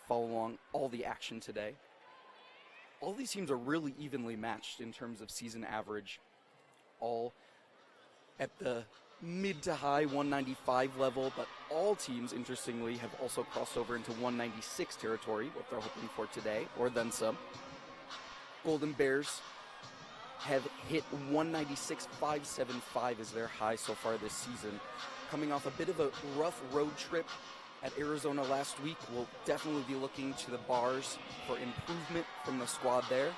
follow along all the action today. All these teams are really evenly matched in terms of season average, all at the mid to high 195 level, but all teams, interestingly, have also crossed over into 196 territory, what they're hoping for today, or then some. Golden Bears have hit 196.575 as their high so far this season. Coming off a bit of a rough road trip at Arizona last week, we'll definitely be looking to the bars for improvement from the squad there.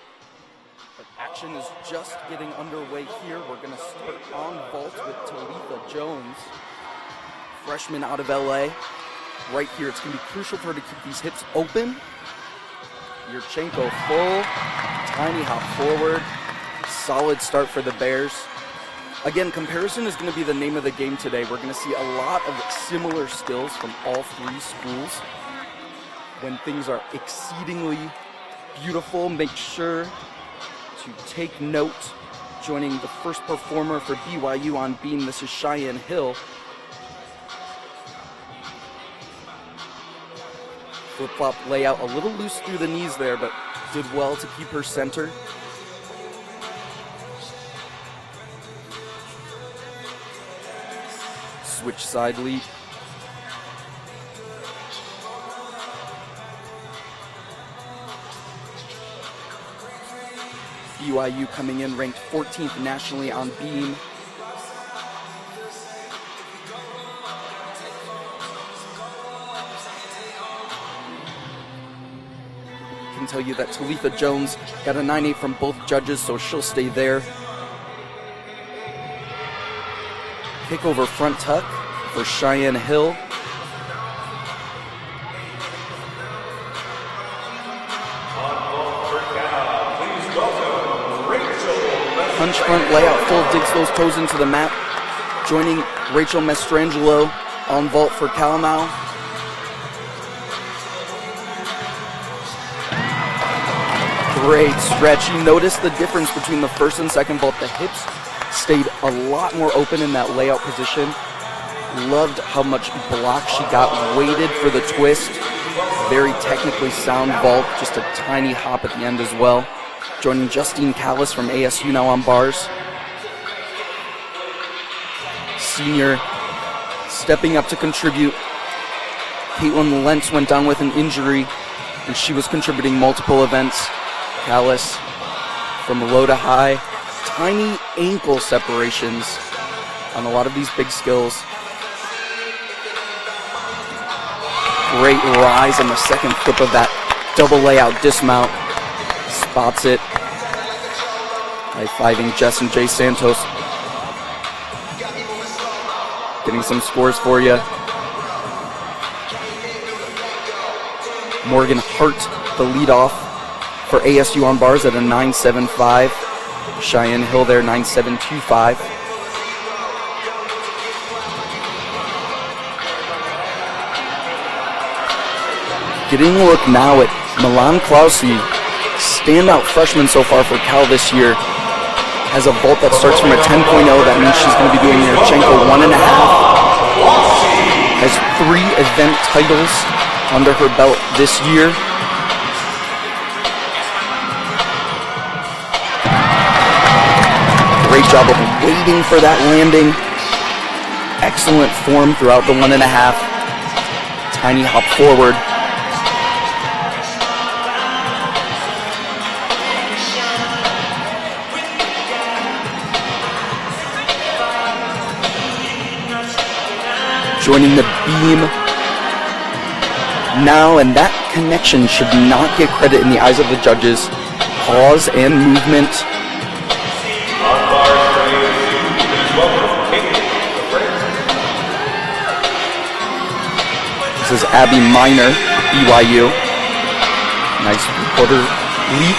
But action is just getting underway here. We're going to start on vault with Talitha Jones, freshman out of LA. Right here, it's going to be crucial for her to keep these hips open. Yurchenko full, tiny hop forward. Solid start for the Bears. Again, comparison is going to be the name of the game today. We're going to see a lot of similar skills from all three schools. When things are exceedingly beautiful, make sure to take note. Joining the first performer for BYU on beam, this is Cheyenne Hill. Flip-flop layout, a little loose through the knees there, but did well to keep her centered. Switch side leap. BYU coming in ranked 14th nationally on beam. I can tell you that Talitha Jones got a 9.8 from both judges, so she'll stay there. Kick over front tuck for Cheyenne Hill. Punch front layout full, digs those toes into the mat. Joining Rachel Mastrangelo on vault for Calamau. Great stretch. You notice the difference between the first and second vault. The hips stayed a lot more open in that layout position. Loved how much block she got, waited for the twist. Very technically sound vault, just a tiny hop at the end as well. Joining Justine Callis from ASU now on bars. Senior stepping up to contribute. Caitlin Lentz went down with an injury, and she was contributing multiple events. Callis from low to high. Tiny ankle separations on a lot of these big skills. Great rise on the second flip of that double layout dismount. Spots it. High-fiving Jess and Jay Santos. Getting some scores for you. Morgan Hart, the leadoff for ASU on bars at a 9.75. Cheyenne Hill there, 9.725. Getting a look now at Milan Clausi, standout freshman so far for Cal this year. Has a vault that starts from a 10.0. That means she's going to be doing Yurchenko 1.5. Has 3 event titles under her belt this year. Great job of waiting for that landing. Excellent form throughout the 1.5. Tiny hop forward. Joining the beam now, and that connection should not get credit in the eyes of the judges. Pause and movement. This is Abby Miner, BYU. Nice quarter leap.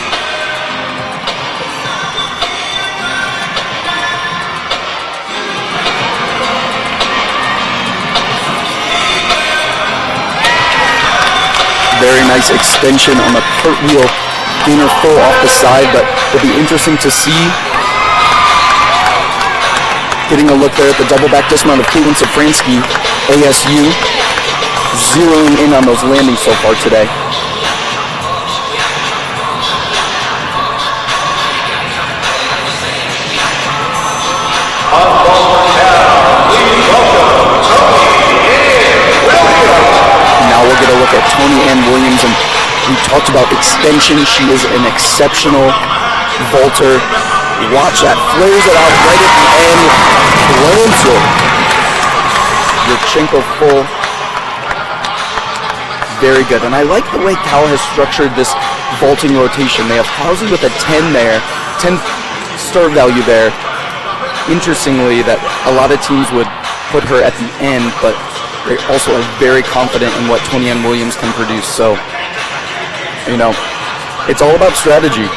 Very nice extension on the cartwheel, gainer full off the side, but it'll be interesting to see. Getting a look there at the double back dismount of Caitlin Safransky, ASU. zeroing in on those landings so far today. Now we'll get a look at Tony Ann Williams, and we talked about extension. She is an exceptional vaulter. Watch that, flares it out right at the end, lands it. Yurchenko full. Very good, and I like the way Cal has structured this vaulting rotation. They have Plowsy with a 10 there, 10 star value there. Interestingly, that a lot of teams would put her at the end, but they also are very confident in what Tony Ann Williams can produce. So, you know, it's all about strategy.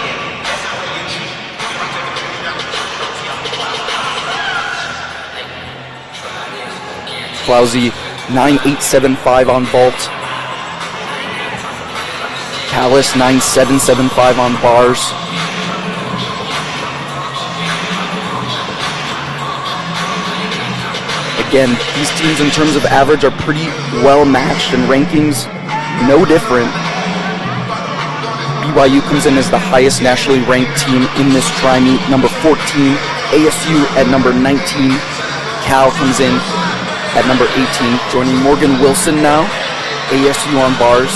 Plowsy 9.875 on vault. Callis 9.775 on bars. Again, these teams in terms of average are pretty well matched, and rankings no different. BYU comes in as the highest nationally ranked team in this tri-meet, number 14. ASU at number 19. Cal comes in at number 18, joining Morgan Wilson now. ASU on bars.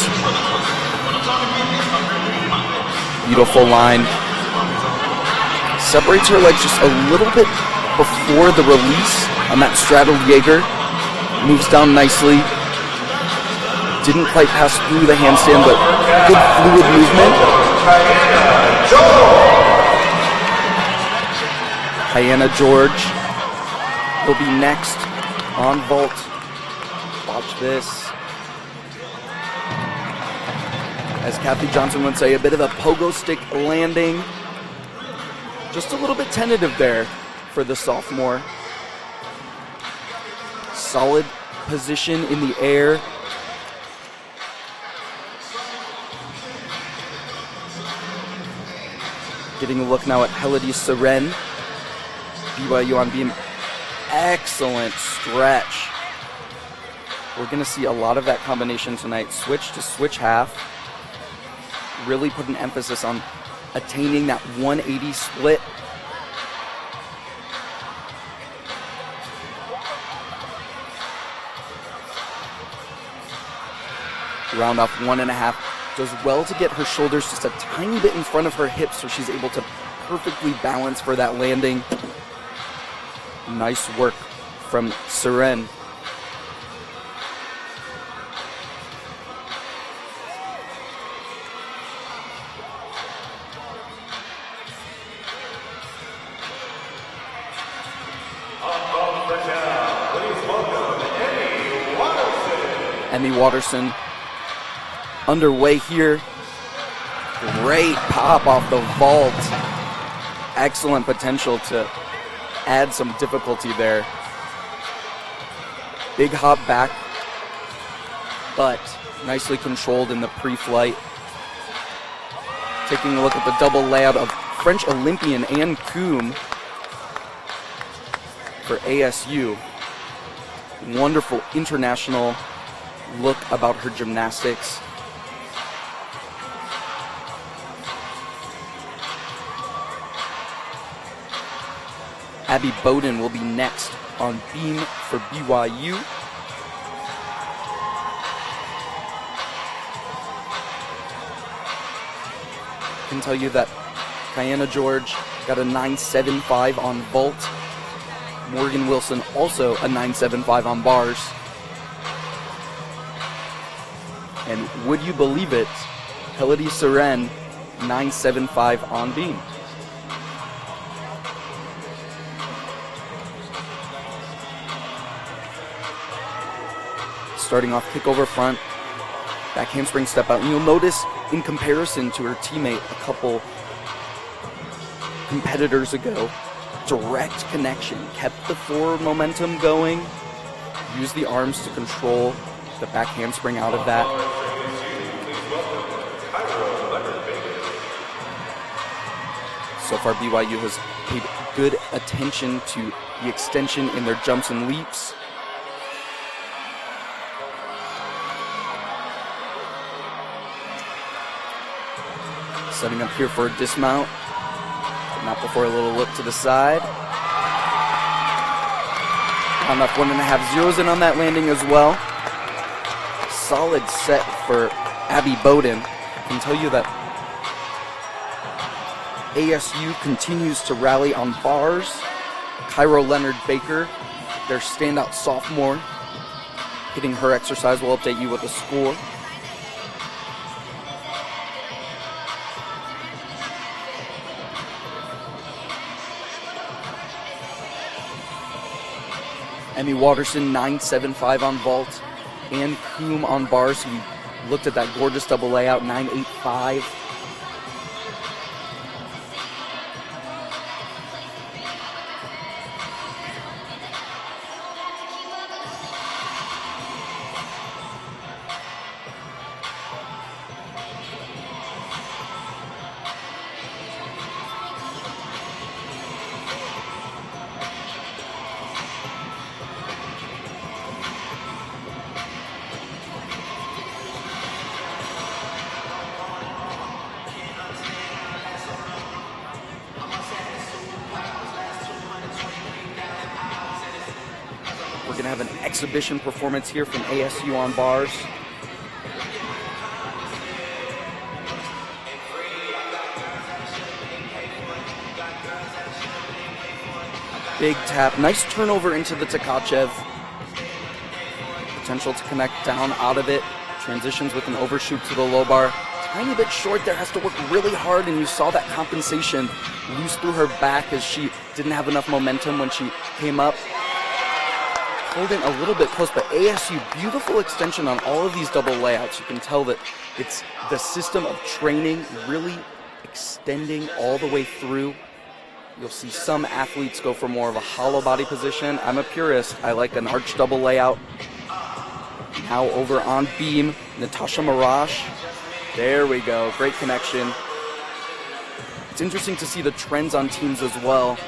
Beautiful line. Separates her legs just a little bit before the release on that straddled Jaeger. Moves down nicely. Didn't quite pass through the handstand, but good fluid movement. Kiana George will be next on vault. Watch this. As Kathy Johnson would say, a bit of a pogo stick landing. Just a little bit tentative there for the sophomore. Solid position in the air. Getting a look now at Helody Seren. BYU on beam. Excellent stretch. We're going to see a lot of that combination tonight. Switch to switch half. Really put an emphasis on attaining that 180 split. Round off 1.5. Does well to get her shoulders just a tiny bit in front of her hips so she's able to perfectly balance for that landing. Nice work from Seren. Emmy Watterson underway here. Great pop off the vault. Excellent potential to add some difficulty there. Big hop back, but nicely controlled in the pre-flight. Taking a look at the double layout of French Olympian Anne Coombe for ASU. Wonderful international look about her gymnastics. Abby Bowden will be next on beam for BYU. I can tell you that Kiana George got a 9.75 on vault. Morgan Wilson also a 9.75 on bars. And would you believe it, Helody Seren 9.75 on beam. Starting off kick over front, back handspring step out. And you'll notice in comparison to her teammate a couple competitors ago, direct connection, kept the forward momentum going, used the arms to control the back handspring out of that. So far BYU has paid good attention to the extension in their jumps and leaps. Setting up here for a dismount. Not before a little look to the side. Enough 1.5 zeros in on that landing as well. Solid set for Abby Bowden. I can tell you that ASU continues to rally on bars. Cairo Leonard Baker, their standout sophomore, hitting her exercise. We'll update you with the score. Emmy Watterson, 9.75 on vault. Ann Coombe on bars. We looked at that gorgeous double layout, 9.85. We're going to have an exhibition performance here from ASU on bars. Big tap, nice turnover into the Tkachev. Potential to connect down out of it. Transitions with an overshoot to the low bar. Tiny bit short there, has to work really hard, and you saw that compensation loose through her back as she didn't have enough momentum when she came up. Holding a little bit close, but ASU, beautiful extension on all of these double layouts. You can tell that it's the system of training really extending all the way through. You'll see some athletes go for more of a hollow body position. I'm a purist. I like an arch double layout. Now over on beam, Natasha Marash. There we go, great connection. It's interesting to see the trends on teams as well.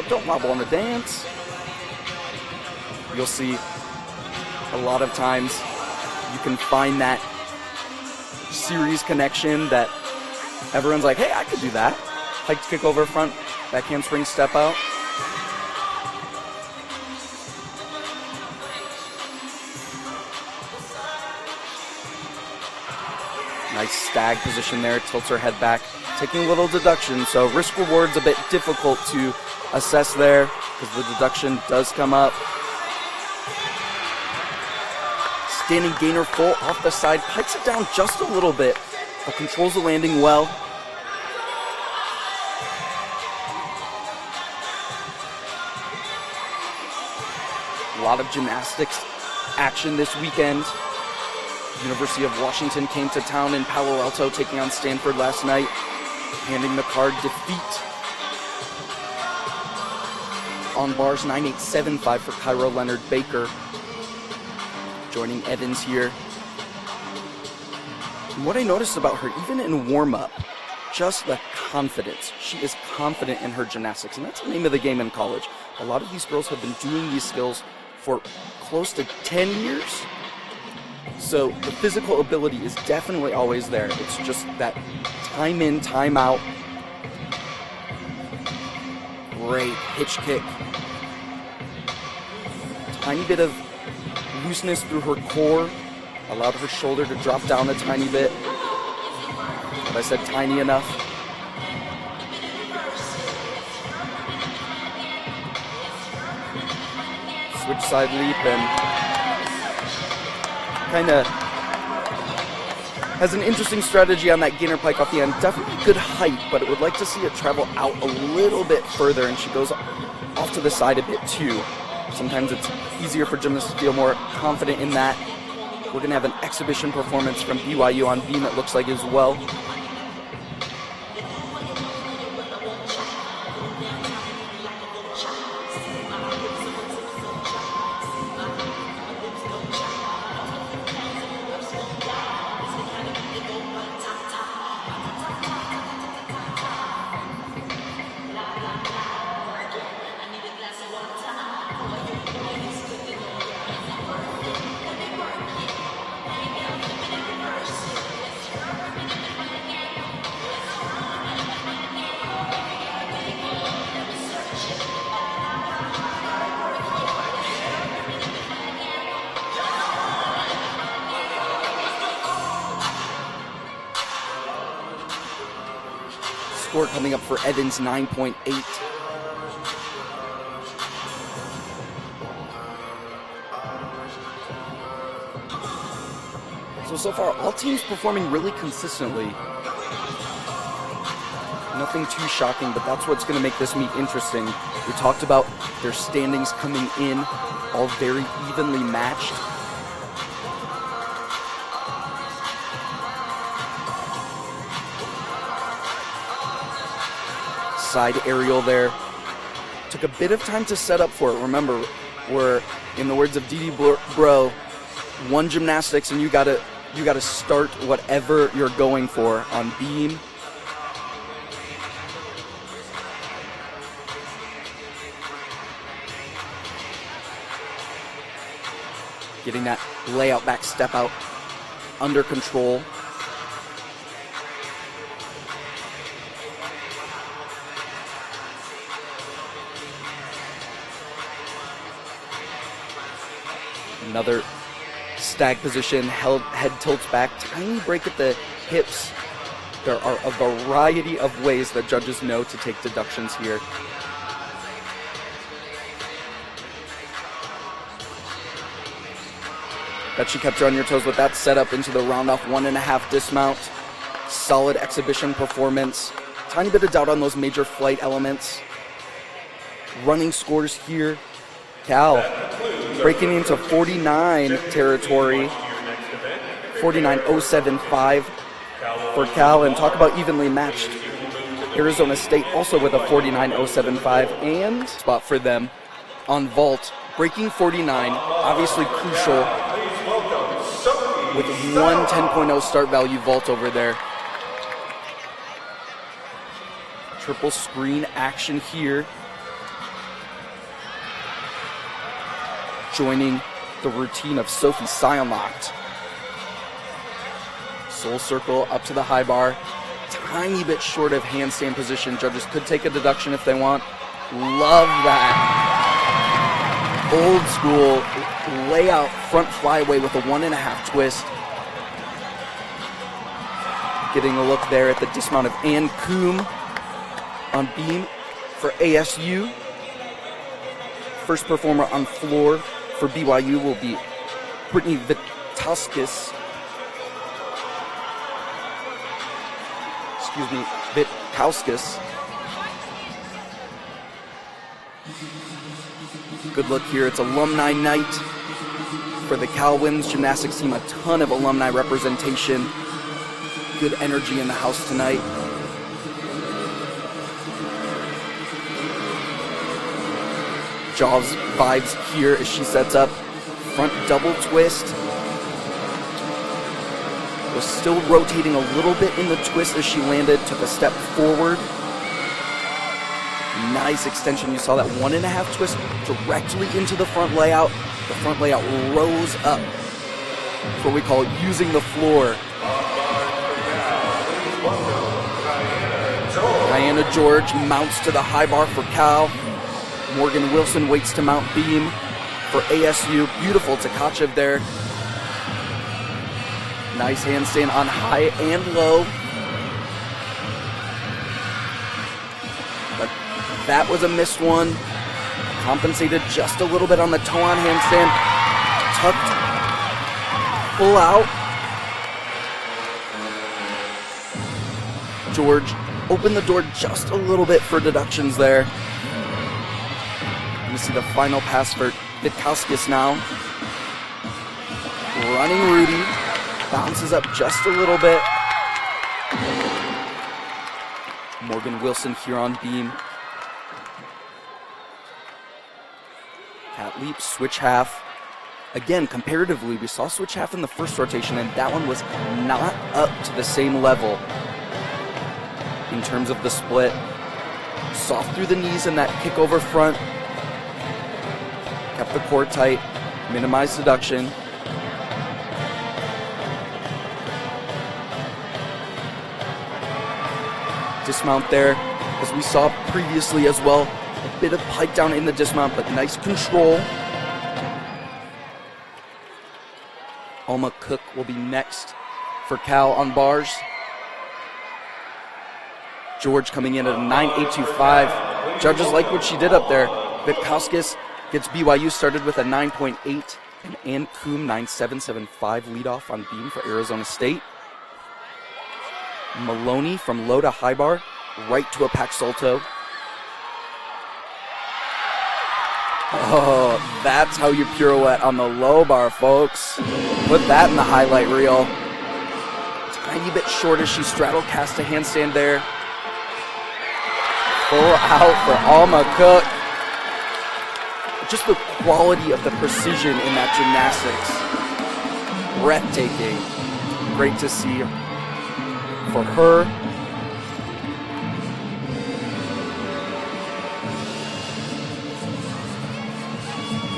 Don't wobble on the dance. You'll see a lot of times you can find that series connection that everyone's like, hey, I could do that. Hiked kick over front, back handspring step out. Nice stag position there, tilts her head back, taking a little deduction. So risk reward's a bit difficult to assess there because the deduction does come up. Standing gainer full off the side, pikes it down just a little bit, but controls the landing well. A lot of gymnastics action this weekend. University of Washington came to town in Palo Alto, taking on Stanford last night, handing the card defeat. On bars, 9.875 for Cairo Leonard Baker. Joining Evans here. And what I noticed about her, even in warm-up, just the confidence. She is confident in her gymnastics, and that's the name of the game in college. A lot of these girls have been doing these skills for close to 10 years. So the physical ability is definitely always there. It's just that time in, time out. Great hitch kick. Tiny bit of looseness through her core, allowed her shoulder to drop down a tiny bit. But I said tiny enough. Switch side leap and kind of has an interesting strategy on that gainer pike off the end. Definitely good height, but it would like to see it travel out a little bit further, and she goes off to the side a bit too. Sometimes it's easier for gymnasts to feel more confident in that. We're going to have an exhibition performance from BYU on beam, it looks like, as well. score coming up for Evans, 9.8. So far, all teams performing really consistently. Nothing too shocking, but that's what's going to make this meet interesting. We talked about their standings coming in, all very evenly matched. Side aerial there. Took a bit of time to set up for it. Remember, we're, in the words of Didi Bro, one gymnastics and you gotta start whatever you're going for on beam. Getting that layout back step out under control. Another stag position, head tilts back, tiny break at the hips. There are a variety of ways that judges know to take deductions here. Bet she kept you on your toes with that setup into the round-off 1.5 dismount. Solid exhibition performance. Tiny bit of doubt on those major flight elements. Running scores here. Cal breaking into 49 territory. 49.075 for Cal, and talk about evenly matched. Arizona State also with a 49.075 and spot for them on vault. Breaking 49, obviously crucial with one 10.0 start value vault over there. Triple screen action here. Joining the routine of Sophie Sionlocht. Soul circle up to the high bar. Tiny bit short of handstand position. Judges could take a deduction if they want. Love that. Old school layout front flyaway with a 1.5 twist. Getting a look there at the dismount of Ann Coombe on beam for ASU. First performer on floor for BYU will be Brittany Vitkauskas. Vitkauskas. Good look here. It's alumni night for the Cal Women's Gymnastics team. A ton of alumni representation. Good energy in the house tonight. Jaws vibes here as she sets up. Front double twist. Was still rotating a little bit in the twist as she landed. Took a step forward. Nice extension. You saw that 1.5 twist directly into the front layout. The front layout rose up. That's what we call using the floor. Diana George mounts to the high bar for Cal. Morgan Wilson waits to mount beam for ASU. Beautiful Tkachev there. Nice handstand on high and low. But that was a missed one. Compensated just a little bit on the toe-on handstand. Tucked, pull out. George opened the door just a little bit for deductions there. You see the final pass for Vitkauskas now. Running Rudy. Bounces up just a little bit. Morgan Wilson here on beam. Cat leap, switch half. Again, comparatively, we saw switch half in the first rotation, and that one was not up to the same level in terms of the split. Soft through the knees and that kick over front. Kept the core tight, minimized deduction. Dismount there, as we saw previously as well. A bit of pike down in the dismount, but nice control. Alma Cook will be next for Cal on bars. George coming in at a 9.825. Judges like what she did up there. Vitkauskas gets BYU started with a 9.8, and Ann Coombe 9.775 leadoff on beam for Arizona State. Maloney from low to high bar, right to a Paxolto. Oh, that's how you pirouette on the low bar, folks. Put that in the highlight reel. Tiny bit short as she straddle cast a handstand there. Full out for Alma Cook. Just the quality of the precision in that gymnastics. Breathtaking. Great to see for her.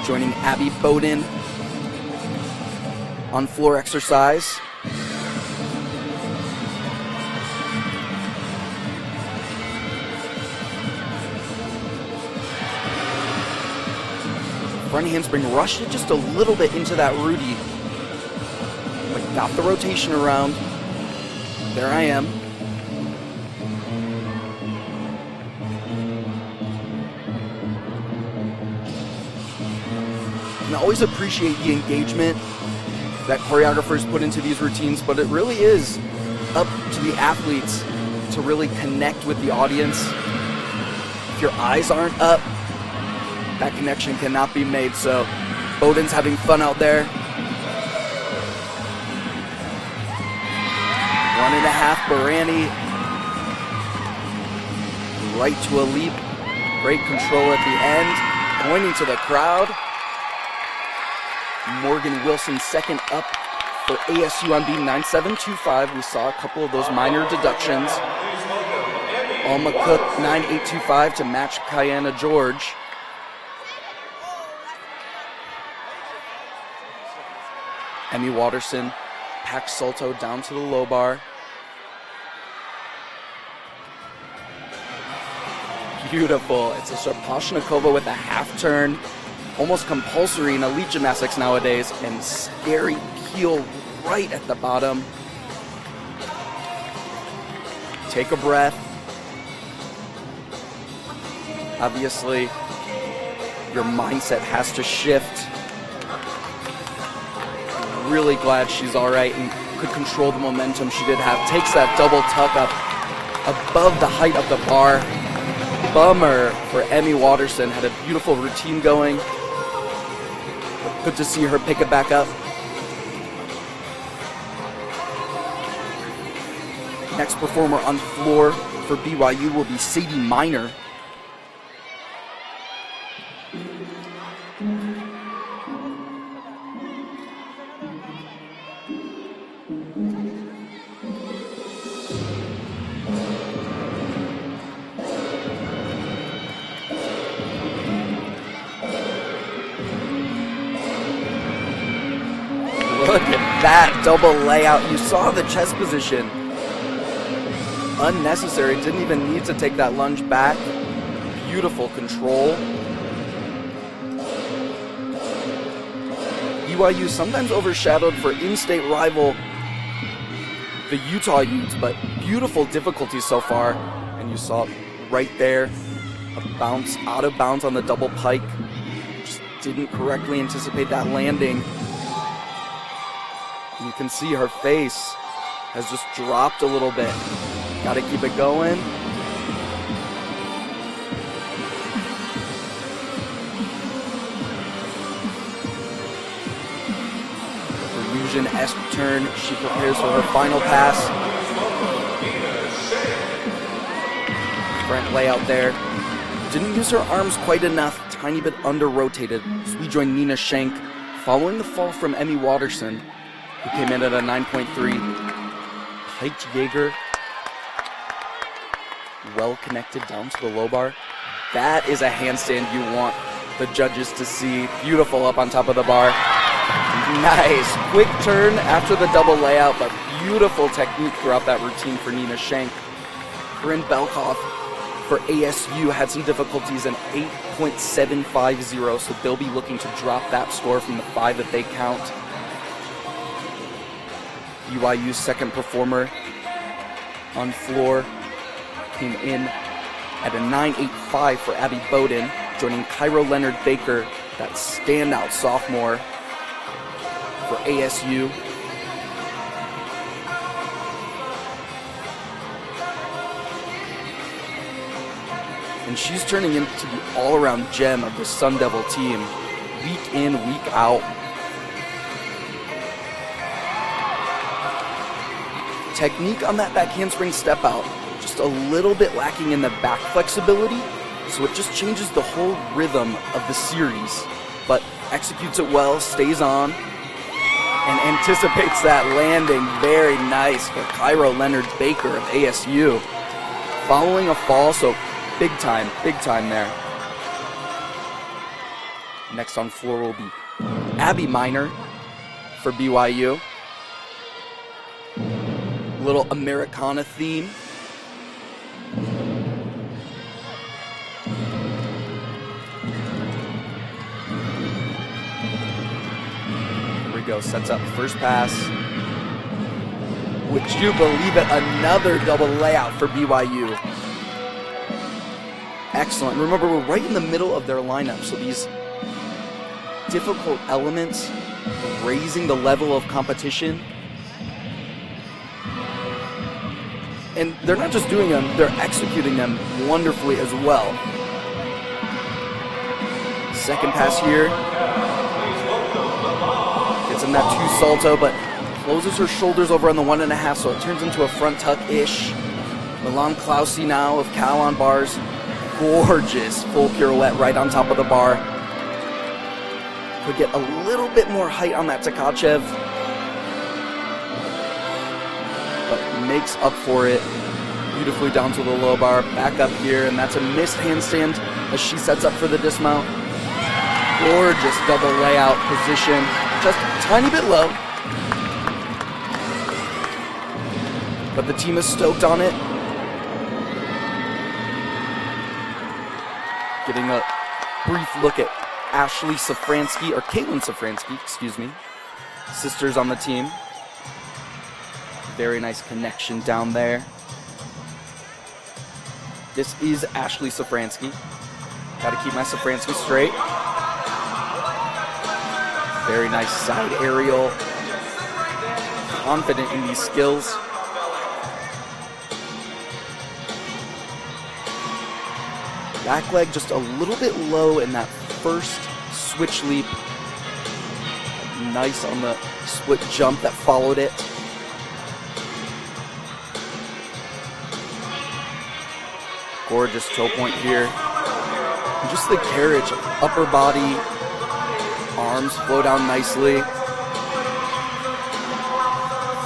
Joining Abby Bowden on floor exercise. Front handspring rushed it just a little bit into that Rudy. But got the rotation around. There I am. And I always appreciate the engagement that choreographers put into these routines, but it really is up to the athletes to really connect with the audience. If your eyes aren't up, that connection cannot be made. So Bowden's having fun out there. 1.5 Barani. Right to a leap. Great control at the end. Pointing to the crowd. Morgan Wilson second up for ASU on beam 9.725. We saw a couple of those minor deductions. Alma Cook 9.825 to match Kiana George. Emmy Watterson, Paxolto down to the low bar. Beautiful. It's a Sarpashnikova with a half turn. Almost compulsory in elite gymnastics nowadays, and scary peel right at the bottom. Take a breath. Obviously, your mindset has to shift. Really glad she's all right and could control the momentum she did have. Takes that double tuck up above the height of the bar. Bummer for Emmy Watterson. Had a beautiful routine going. Good to see her pick it back up. Next performer on floor for BYU will be Sadie Miner. Look at that double layout. You saw the chest position. Unnecessary. Didn't even need to take that lunge back. Beautiful control. BYU sometimes overshadowed for in-state rival the Utah Utes, but beautiful difficulties so far. And you saw right there a bounce out of bounds on the double pike. Just didn't correctly anticipate that landing. You can see her face has just dropped a little bit. Got to keep it going. Illusion-esque turn. She prepares for her final pass. Front layout there. Didn't use her arms quite enough. Tiny bit under-rotated. As we join Nina Schenk following the fall from Emmy Watterson, who came in at a 9.3. Height Jaeger, well connected down to the low bar. That is a handstand you want the judges to see. Beautiful up on top of the bar. Nice. Quick turn after the double layout, but beautiful technique throughout that routine for Nina Schenk. Corinne Belkoff for ASU had some difficulties in 8.750, so they'll be looking to drop that score from the 5 that they count. BYU's second performer on floor, came in at a 9.85 for Abby Bowden, joining Cairo Leonard Baker, that standout sophomore for ASU. And she's turning into the all-around gem of the Sun Devil team, week in, week out. Technique on that back handspring step out, just a little bit lacking in the back flexibility, so it just changes the whole rhythm of the series. But executes it well, stays on, and anticipates that landing. Very nice for Cairo Leonard Baker of ASU. Following a fall, so big time there. Next on floor will be Abby Miner for BYU. Little Americana theme. Here we go, sets up first pass. Would you believe it? Another double layout for BYU. Excellent. Remember, we're right in the middle of their lineup, so these difficult elements, raising the level of competition. And they're not just doing them, they're executing them wonderfully as well. Second pass here. Gets in that 2 salto, but closes her shoulders over on the 1.5, so it turns into a front tuck-ish. Milan Klausi now of Cal on bars. Gorgeous full pirouette right on top of the bar. Could get a little bit more height on that Tkachev, but makes up for it beautifully down to the low bar. Back up here, and that's a missed handstand as she sets up for the dismount. Gorgeous double layout position, just a tiny bit low, but the team is stoked on it. Getting a brief look at Ashley Safransky, or Caitlin Safransky, excuse me. Sisters on the team. Very nice connection down there. This is Ashley Safransky. Gotta keep my Safransky straight. Very nice side aerial. Confident in these skills. Back leg just a little bit low in that first switch leap. Nice on the split jump that followed it. Gorgeous toe point here. And just the carriage, upper body, arms flow down nicely.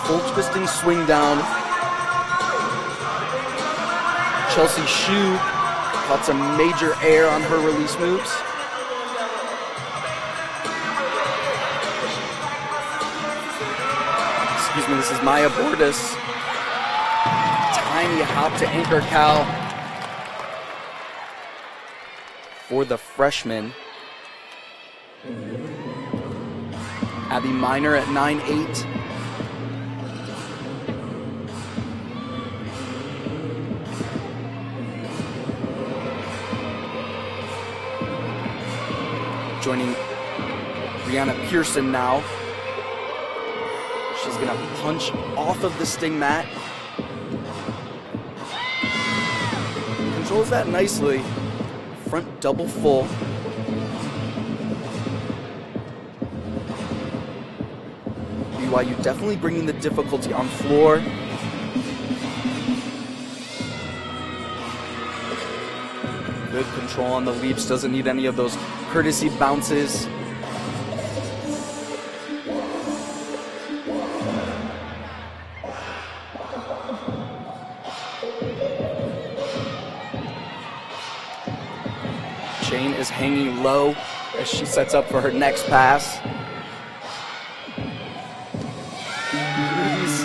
Full twisting swing down. Chelsea Shu caught some major air on her release moves. Excuse me, this is Maya Bordas. Tiny hop to anchor cow for the freshman. Abby Miner at 9.8. Joining Brianna Pearson now. She's gonna punch off of the sting mat. Controls that nicely. Front double full. BYU definitely bringing the difficulty on floor. Good control on the leaps, doesn't need any of those courtesy bounces. Jane is hanging low as she sets up for her next pass.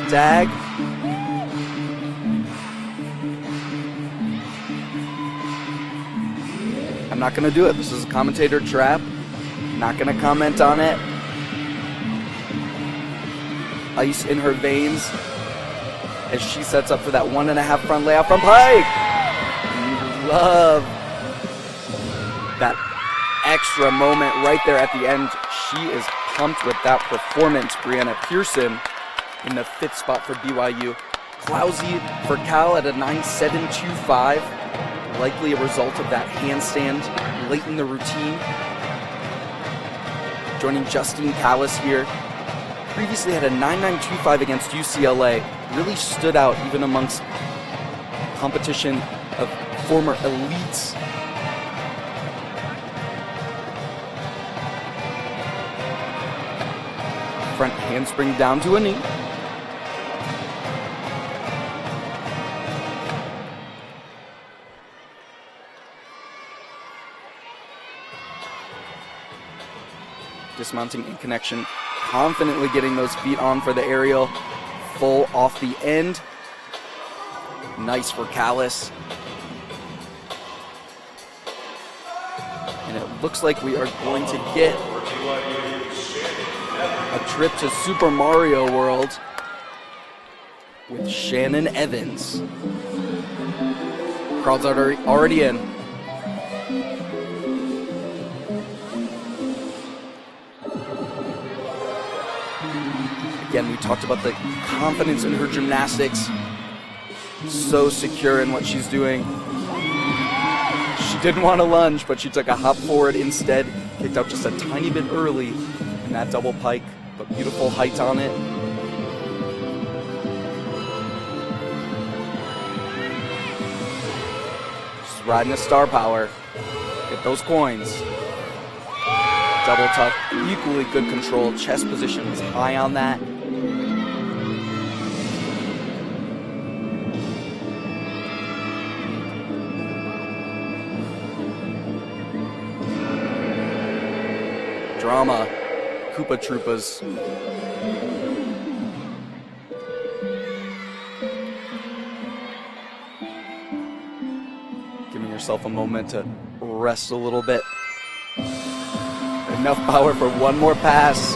Stag. I'm not going to do it. This is a commentator trap. Not going to comment on it. Ice in her veins as she sets up for that 1.5 front layout from Pike. Love that extra moment right there at the end. She is pumped with that performance. Brianna Pearson in the 5th spot for BYU. Clousey for Cal at a 9.725. Likely a result of that handstand late in the routine. Joining Justine Callis here. Previously had a 9.925 against UCLA. Really stood out even amongst competition of former elites. Front handspring down to a knee. Dismounting in connection, confidently getting those feet on for the aerial. Full off the end. Nice for Callis. And it looks like we are going to get a trip to Super Mario World with Shannon Evans. Crowd's already in. Again, we talked about the confidence in her gymnastics. So secure in what she's doing. She didn't want to lunge, but she took a hop forward instead. Kicked out just a tiny bit early in that double pike, but beautiful height on it. Just riding the star power. Get those coins. Double tuck, equally good control. Chest position was high on that. Drama, Koopa Troopas. Giving yourself a moment to rest a little bit. Enough power for one more pass.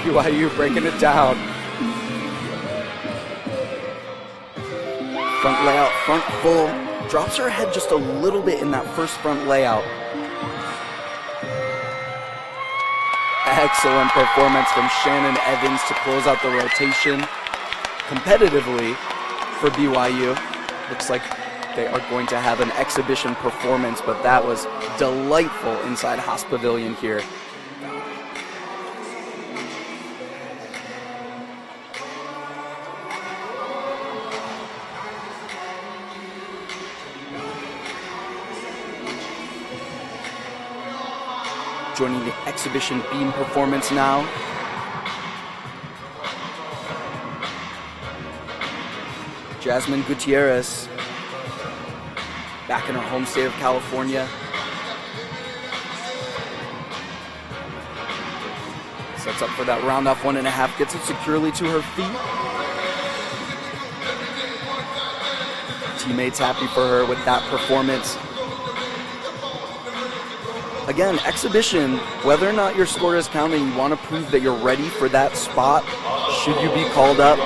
BYU breaking it down. Front layout, front full. Drops her head just a little bit in that first front layout. Excellent performance from Shannon Evans to close out the rotation competitively for BYU. Looks like they are going to have an exhibition performance, but that was delightful inside Haas Pavilion here. Joining the exhibition beam performance now. Jasmine Gutierrez, back in her home state of California. Sets up for that round off 1.5, gets it securely to her feet. Teammates happy for her with that performance. Again, exhibition, whether or not your score is counting, you want to prove that you're ready for that spot should you be called up.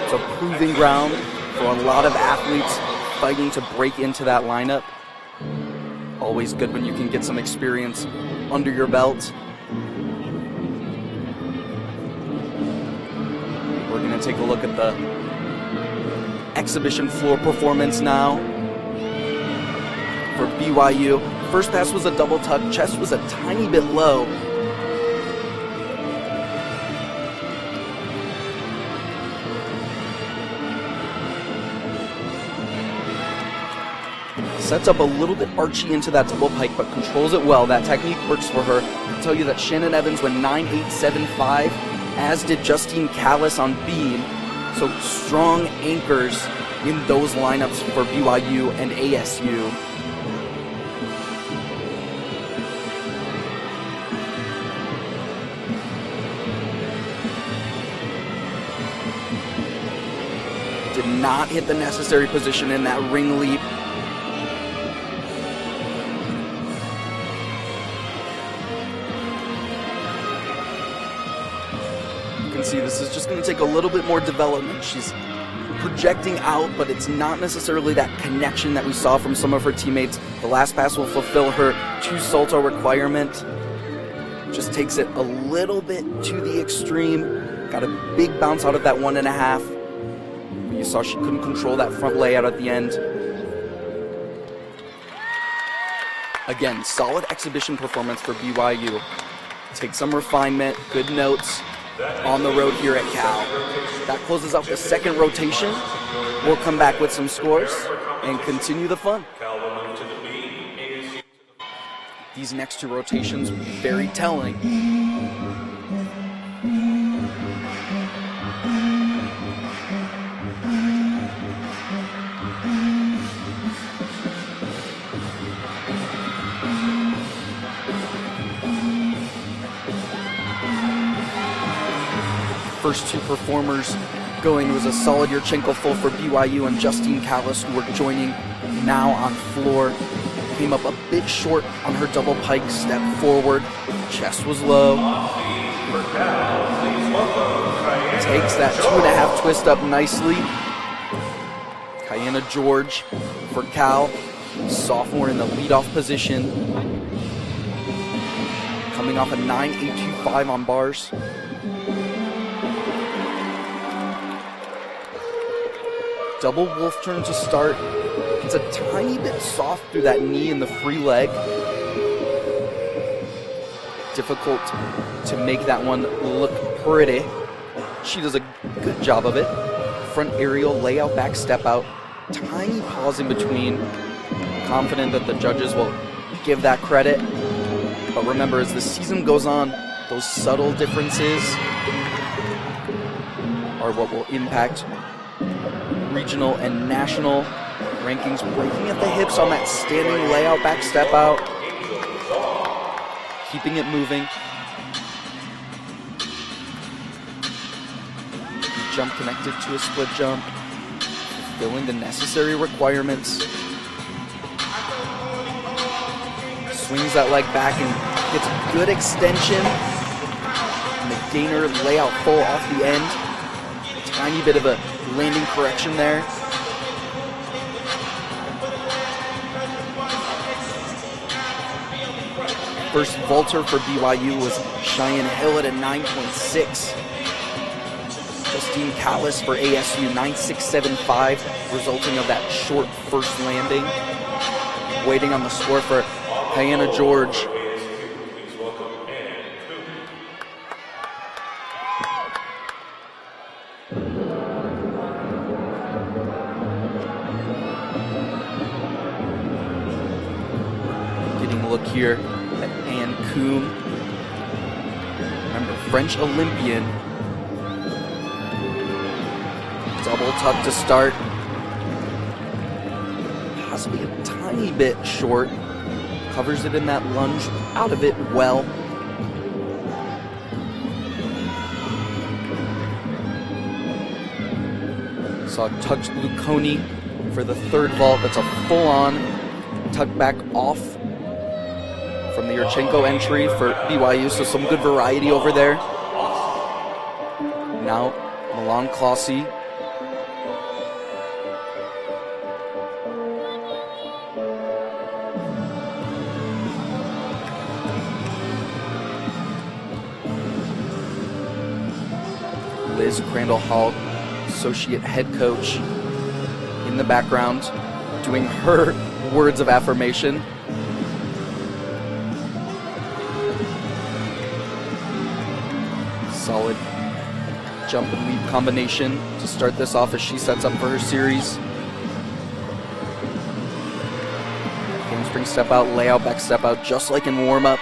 It's a proving ground for a lot of athletes fighting to break into that lineup. Always good when you can get some experience under your belt. We're going to take a look at the exhibition floor performance now for BYU. First pass was a double tuck, chest was a tiny bit low. Sets up a little bit archy into that double pike, but controls it well. That technique works for her. I'll tell you that Shannon Evans went 9.875, as did Justine Callis on beam. So strong anchors in those lineups for BYU and ASU. Did not hit the necessary position in that ring leap. can see this is just going to take a little bit more development. She's projecting out, but it's not necessarily that connection that we saw from some of her teammates. The last pass will fulfill her 2 salto requirement. Just takes it a little bit to the extreme. Got a big bounce out of that 1.5. But you saw she couldn't control that front layout at the end. Again, solid exhibition performance for BYU. Take some refinement, good notes on the road here at Cal. That closes out the second rotation. We'll come back with some scores and continue the fun. These next 2 rotations, very telling. First 2 performers going was a solid Yurchenko full for BYU and Justine Callis, who were joining now on floor. Came up a bit short on her double pike step forward. Chest was low. Takes that 2.5 twist up nicely. Kiana George for Cal, sophomore in the leadoff position. Coming off a 9.825 on bars. Double wolf turn to start. It's a tiny bit soft through that knee and the free leg. Difficult to make that one look pretty. She does a good job of it. Front aerial, layout, back step out. Tiny pause in between. Confident that the judges will give that credit. But remember, as the season goes on, those subtle differences are what will impact regional and national rankings. Breaking at the hips on that standing layout, back step out. Keeping it moving. Jump connected to a split jump. Fulfilling the necessary requirements. Swings that leg back and gets good extension. And the gainer layout full off the end. Tiny bit of a landing correction there. First vaulter for BYU was Cheyenne Hill at a 9.6. Justine Callis for ASU, 9.675, resulting of that short first landing. Waiting on the score for Kiana George. Getting a look here at Ann Coombe. Remember, French Olympian. Double tuck to start. Possibly a tiny bit short. Covers it in that lunge, out of it well. Saw tucked Luconi for the third vault. That's a full-on tuck back off from the Yurchenko entry for BYU, so some good variety over there. Now, Milan Klossy. Liz Crandall Hall, associate head coach, in the background, doing her words of affirmation. Solid jump and leap combination to start this off as she sets up for her series. Handspring step out, layout, back step out, just like in warm-up.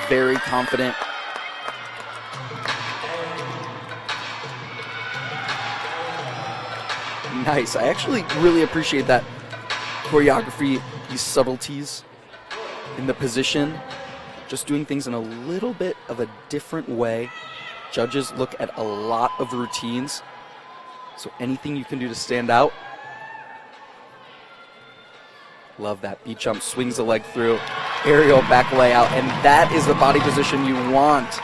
Very confident. Nice. I actually really appreciate that choreography, these subtleties in the position, just doing things in a little bit of a different way. Judges look at a lot of routines, so anything you can do to stand out. Love that. Beat jump, swings the leg through, aerial back layout, and that is the body position you want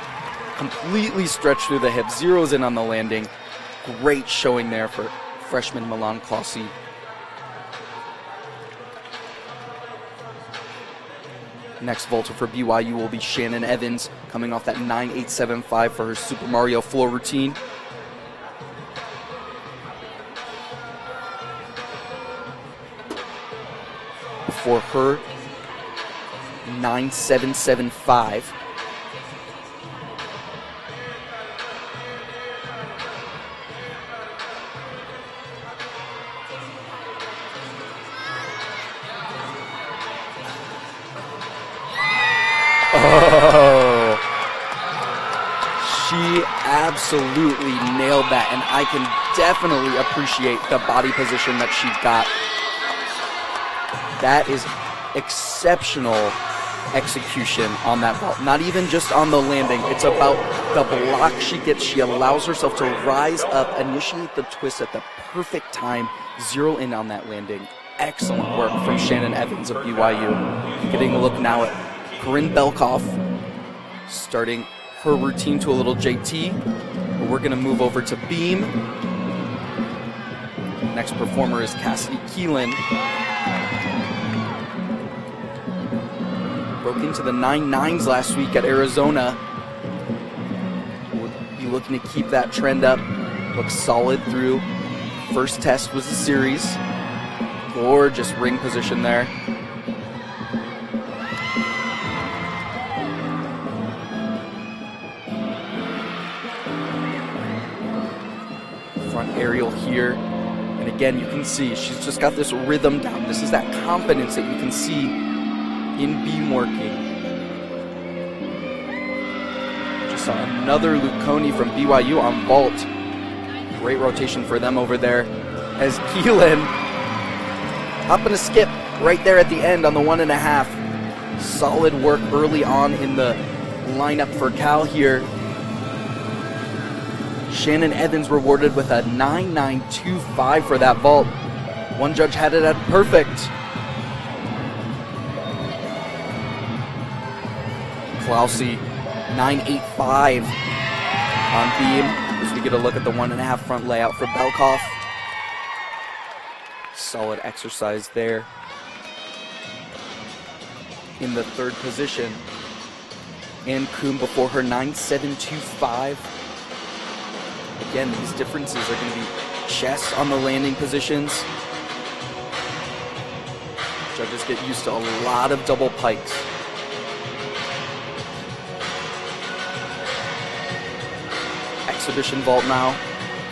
completely stretched through the hip, zeroes in on the landing. Great showing there for freshman Milan Klasi. Next vaulter for BYU will be Shannon Evans, coming off that 9.875 for her Super Mario floor routine. For her 9.775. Oh, she absolutely nailed that, and I can definitely appreciate the body position that she got. That is exceptional execution on that vault. Not even just on the landing, it's about the block she gets. She allows herself to rise up, initiate the twist at the perfect time, zero in on that landing. Excellent work from Shannon Evans of BYU. Getting a look now at Corinne Belkoff, starting her routine to a little JT. We're going to move over to beam. Next performer is Cassidy Keelan. Broke into the 9.9s last week at Arizona. We'll be looking to keep that trend up. Looks solid through. First test was the series. Gorgeous ring position there. Front aerial here. And again, you can see she's just got this rhythm down. This is that confidence that you can see in beam working. Just saw another Luconi from BYU on vault. Great rotation for them over there. As Keelan hopping a skip right there at the end on the 1.5. Solid work early on in the lineup for Cal here. Shannon Evans rewarded with a 9.925 for that vault. One judge had it at perfect. Klausi, 9.85 on beam. As we get a look at the 1.5 front layout for Belkoff. Solid exercise there. In the third position. Ann Kuhn before her 9.725. Again, these differences are going to be chest on the landing positions. Judges get used to a lot of double pikes. Exhibition vault now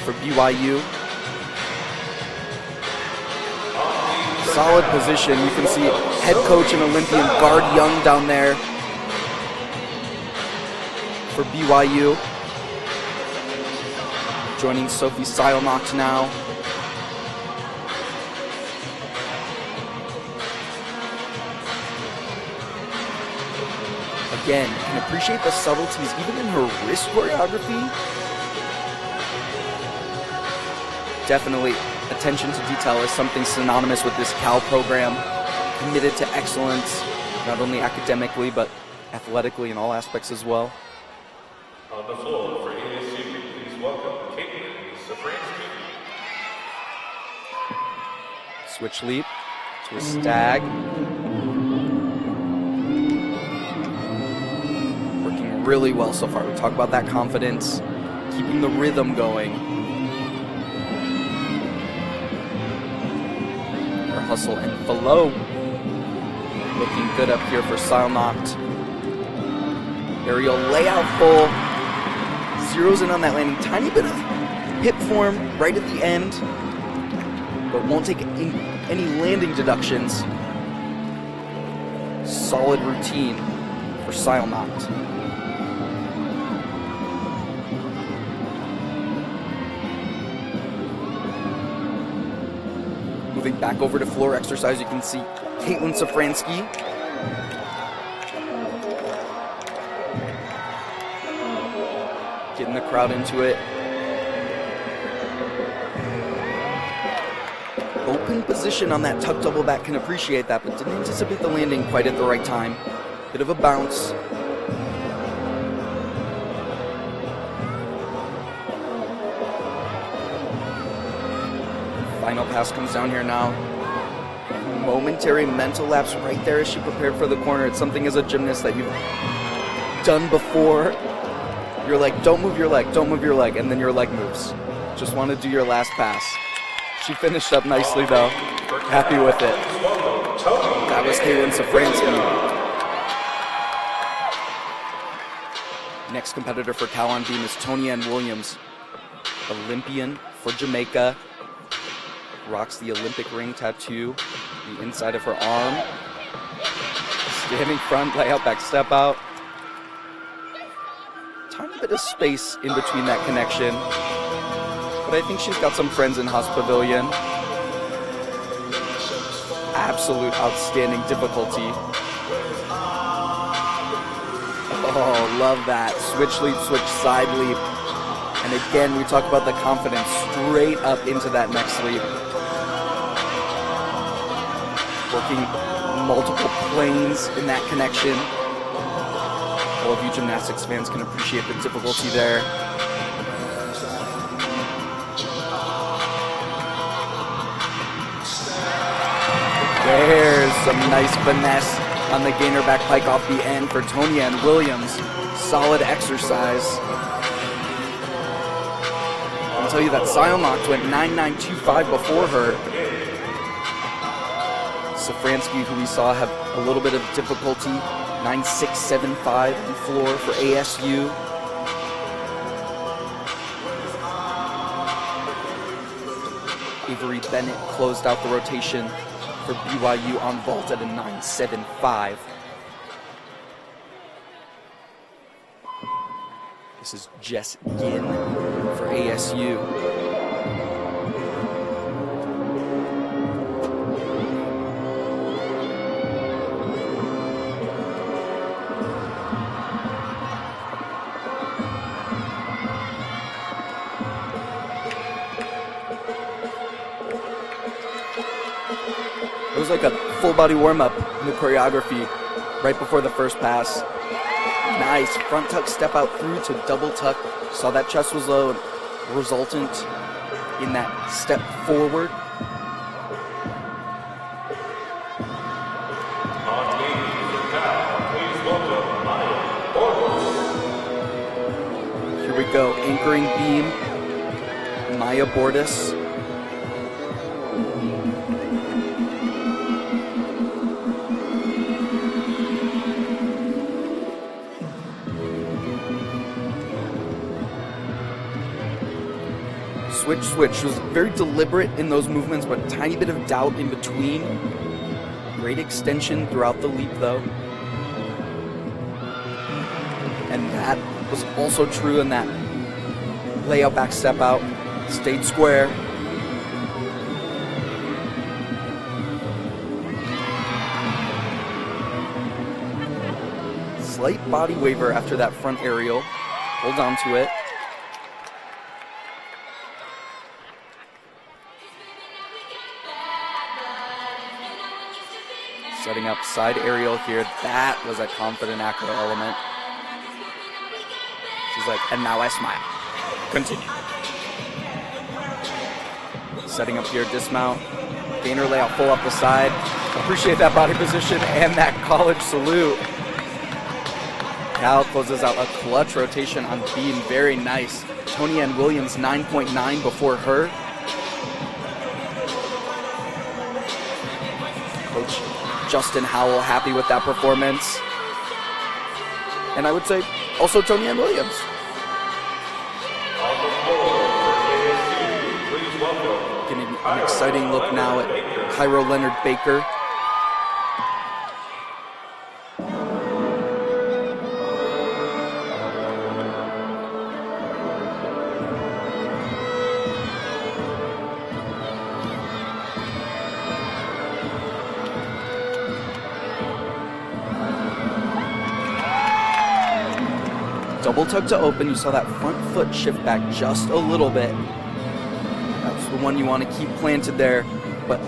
for BYU. Solid position. You can see head coach and Olympian Guard Young down there for BYU. Joining Sophie Seilnocht now. Again, you can appreciate the subtleties even in her wrist choreography. Definitely attention to detail is something synonymous with this Cal program. Committed to excellence, not only academically, but athletically in all aspects as well. On the floor for ASU, please welcome Safransky. Switch leap to a stag. Working really well so far. We talk about that confidence, keeping the rhythm going. Her hustle and below. Looking good up here for Seilnocht. Aerial layout full. Zeroes in on that landing. Tiny bit of hip form right at the end, but won't take any landing deductions. Solid routine for Seilnocht. Moving back over to floor exercise, you can see Caitlin Safransky. Getting the crowd into it. Open position on that tuck double back, can appreciate that, but didn't anticipate the landing quite at the right time. Bit of a bounce. Final pass comes down here now. Momentary mental lapse right there as she prepared for the corner. It's something as a gymnast that you've done before. You're like, don't move your leg, don't move your leg, and then your leg moves. Just want to do your last pass. She finished up nicely though. Happy with it. That was Caitlin Safransky. Next competitor for Cal on beam is Tony Ann Williams, Olympian for Jamaica. Rocks the Olympic ring tattoo, the inside of her arm. Standing front, layout back, step out. Tiny bit of space in between that connection. But I think she's got some friends in Haas Pavilion. Absolute outstanding difficulty. Oh, love that. Switch leap, switch side leap. And again, we talk about the confidence straight up into that next leap. Working multiple planes in that connection. All of you gymnastics fans can appreciate the difficulty there. There's some nice finesse on the gainer back pike off the end for Tony Ann Williams. Solid exercise. I'll tell you that Silemox went 9.925 before her. Safransky, who we saw have a little bit of difficulty, 9.675 on floor for ASU. Avery Bennett closed out the rotation for BYU on vault at a 9.75. This is Jess Ginn for ASU. It was like a full body warm-up in the choreography right before the first pass. Nice front tuck step out through to double tuck. Saw that chest was low, resultant in that step forward. Here we go, anchoring beam, Maya Bordas. Switch, switch. She was very deliberate in those movements, but a tiny bit of doubt in between. Great extension throughout the leap, though. And that was also true in that layout back step out. Stayed square. Slight body waver after that front aerial. Hold on to it. Setting up side aerial here. That was a confident acro element. She's like, and now I smile. Continue. Setting up here, dismount. Gainer layout full up the side. Appreciate that body position and that college salute. Cal closes out a clutch rotation on beam. Very nice. Tony Ann Williams, 9.9 before her. Coach Justin Howell happy with that performance. And I would say also Tony Ann Williams. Getting an exciting look now at Cairo Leonard Baker. Double tuck to open. You saw that front foot shift back just a little bit. That's the one you want to keep planted there. But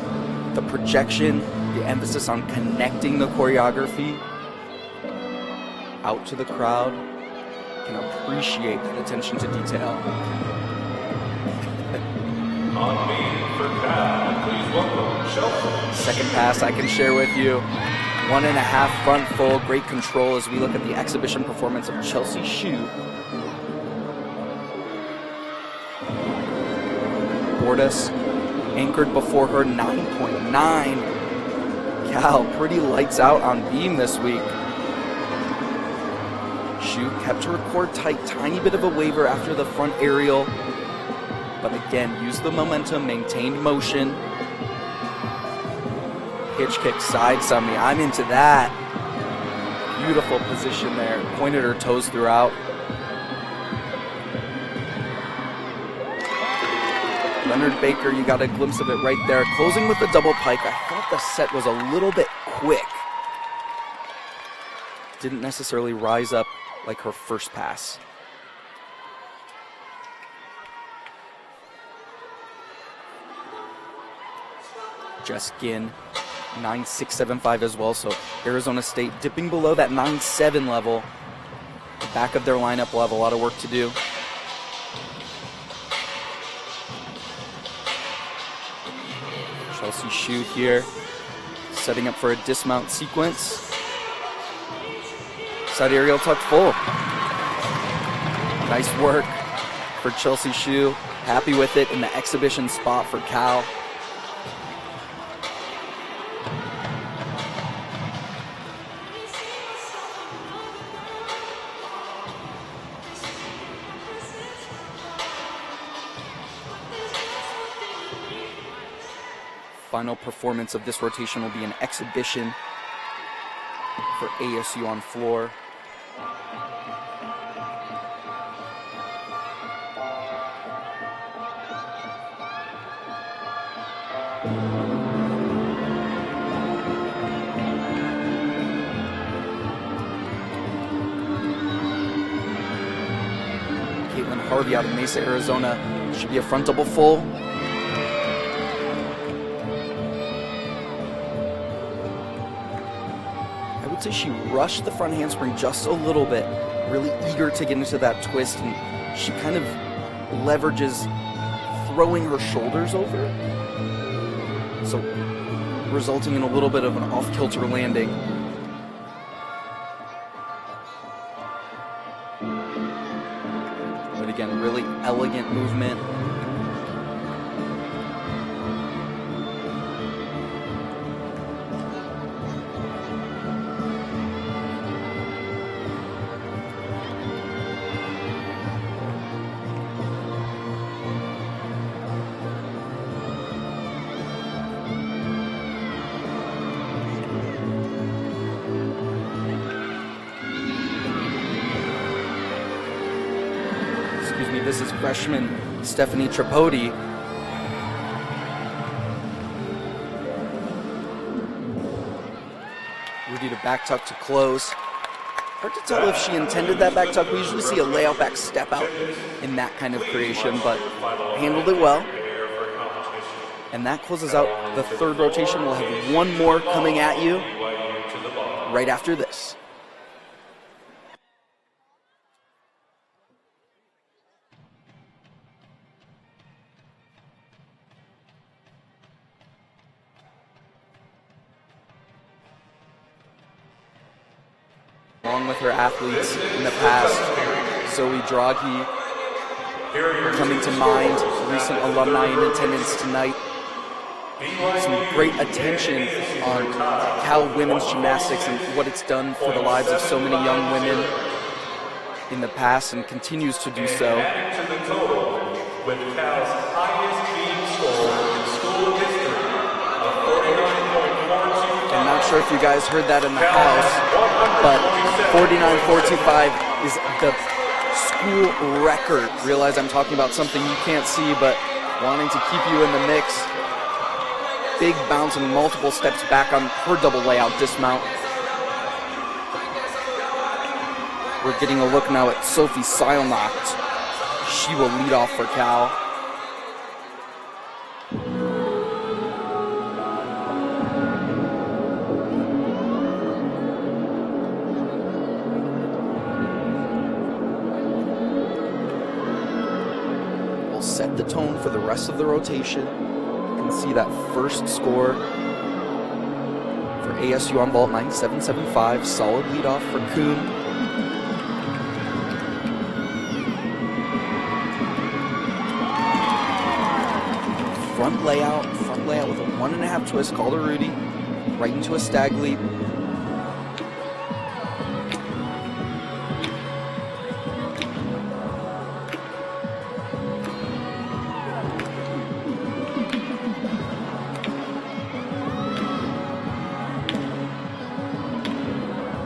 the projection, the emphasis on connecting the choreography out to the crowd, can appreciate that attention to detail. On me for Cal, please welcome Chelsea. Second pass I can share with you. 1.5 front full, great control as we look at the exhibition performance of Chelsea Hsu. Bordas anchored before her 9.9. Cal pretty lights out on beam this week. Hsu kept her core tight, tiny bit of a waver after the front aerial, but again, used the momentum, maintained motion. Hitch kick side semi, I'm into that. Beautiful position there, pointed her toes throughout. Leonard Baker, you got a glimpse of it right there. Closing with the double pike. I thought the set was a little bit quick. Didn't necessarily rise up like her first pass. Jess Ginn, 9.675 as well, so Arizona State dipping below that 9.7 level. The back of their lineup will have a lot of work to do. Chelsea Hsu here, setting up for a dismount sequence. Side aerial tuck full. Nice work for Chelsea Hsu. Happy with it in the exhibition spot for Cal. Final performance of this rotation will be an exhibition for ASU on floor. Caitlin Harvey out of Mesa, Arizona. Should be a front double full. I would say she rushed the front handspring just a little bit, really eager to get into that twist, and she kind of leverages throwing her shoulders over, so resulting in a little bit of an off-kilter landing. But again, really elegant movement. This is freshman Stephanie Tripodi. Ready to back tuck to close. Hard to tell if she intended that back tuck. We usually see a layout back step out in that kind of creation, but handled it well. And that closes out the third rotation. We'll have one more coming at you right after this. Along with her athletes in the past, Zoe Draghi coming to mind, recent alumni in attendance tonight. Some great attention on Cal women's gymnastics and what it's done for the lives of so many young women in the past and continues to do so. To the total with Cal's highest beam score in school history of 49.42. I'm not sure if you guys heard that in the house, but 49.425 is the school record. Realize I'm talking about something you can't see, but wanting to keep you in the mix. Big bounce and multiple steps back on her double layout dismount. We're getting a look now at Sophie Seilnacht. She will lead off for Cal. will set the tone for the rest of the rotation. You can see that first score for ASU on vault 9775. Solid leadoff for Kuhn. Front layout with a 1.5 twist, call to Rudy, right into a stag leap.